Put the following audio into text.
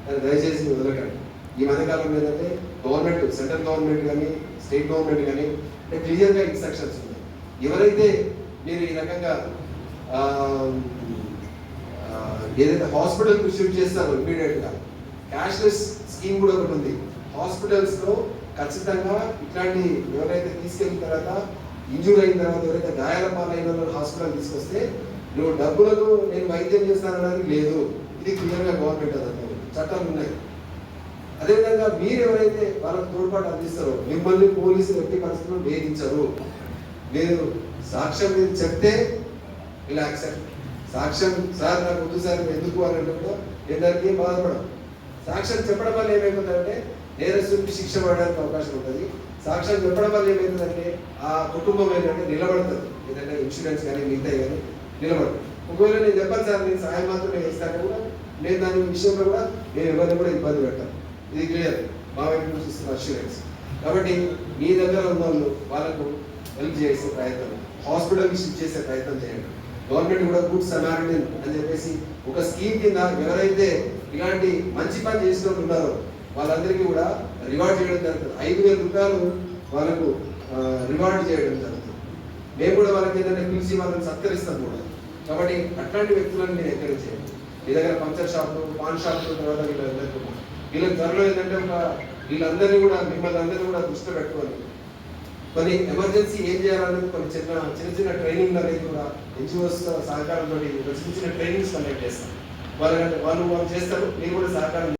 దాన్ని దయచేసి వదలకండి. ఈ మధ్యకాలంలో ఏంటంటే గవర్నమెంట్, సెంట్రల్ గవర్నమెంట్ కానీ స్టేట్ గవర్నమెంట్ కానీ అంటే క్లియర్గా ఇన్స్ట్రక్షన్స్ ఉన్నాయి. ఎవరైతే మీరు ఈ రకంగా ఏదైతే హాస్పిటల్కి షిఫ్ట్ చేస్తారో ఇమీడియట్గా క్యాష్లెస్ స్కీమ్ కూడా ఒకటి ఉంది. హాస్పిటల్స్లో ఖచ్చితంగా ఇట్లాంటి ఎవరైతే తీసుకెళ్ళిన తర్వాత ఇంజూర్ అయిన తర్వాత ఎవరైతే గాయాల పాలైన హాస్పిటల్ తీసుకొస్తే నువ్వు డబ్బులకు నేను వైద్యం చేస్తానని లేదు. ఇది క్లియర్గా గవర్నమెంట్ అదంతా చట్టాలు ఉన్నాయి. అదేవిధంగా మీరు ఎవరైతే వాళ్ళకు తోడ్పాటు అందిస్తారో మిమ్మల్ని పోలీసులు ఎట్టి పరిస్థితుల్లో వేధించరు. మీరు సాక్ష్యం మీరు చెప్తే ఇలా యాక్సెప్ట్. సాక్ష్యం సార్ నాకు వద్దు సార్ ఎందుకు అని అంటే కూడా ఏంటంటే బాధపడం. సాక్ష్యం చెప్పడం వల్ల ఏమైపోతుందంటే నేరస్తుడికి శిక్ష పడడానికి అవకాశం ఉంటుంది. సాక్ష్యం చెప్పడం వల్ల ఏమైతుందంటే ఆ కుటుంబం ఏంటంటే నిలబడుతుంది. ఏదంటే ఇన్సూరెన్స్ కానీ మిగతా కానీ నిలబడుతుంది. ఒకవేళ నేను చెప్పాను సార్ నేను సహాయం మాత్రమే చేస్తాను కూడా నేను దాని విషయంలో కూడా నేను ఎవరిని కూడా ఇబ్బంది పెట్టాను. ఇది క్లియర్ మా వైపు నుంచి ఇస్తున్న అష్యూరెన్స్. కాబట్టి మీ దగ్గర ఉన్న వాళ్ళు వాళ్ళకు హెల్ప్ చేసే ప్రయత్నం, హాస్పిటల్కి షిఫ్ట్ చేసే ప్రయత్నం చేయండి. గవర్నమెంట్ కూడా గుడ్ సమారిటన్ అని చెప్పేసి ఒక స్కీమ్ కింద ఎవరైతే ఇలాంటి మంచి పని చేసిన వాళ్ళు ఉన్నారో వాళ్ళందరికీ కూడా రివార్డ్ చేయడం జరుగుతుంది. 5,000 రూపాయలు వాళ్ళకు రివార్డ్ చేయడం జరుగుతుంది. మేము కూడా వాళ్ళకి ఏదైనా పిలిచి వాళ్ళని సత్కరిస్తాం కూడా. కాబట్టి అట్లాంటి వ్యక్తులను మీరు ఎంకరేజ్ చేయండి. మీ దగ్గర పంచర్ షాపులు, పాన్ షాపులు తర్వాత వీళ్ళకి త్వరలో ఏంటంటే వీళ్ళందరినీ కూడా మిమ్మల్ని అందరినీ కూడా దృష్టిలో పెట్టుకోవాలి. కొన్ని ఎమర్జెన్సీ ఏం చేయాలనేది కొన్ని చిన్న ట్రైనింగ్ అనేది కూడా ఎన్జిఓస్ సహకారంతో చిన్న ట్రైనింగ్స్ కండక్ట్ చేస్తాం. వాళ్ళు చేస్తారు, మీరు కూడా సహకారం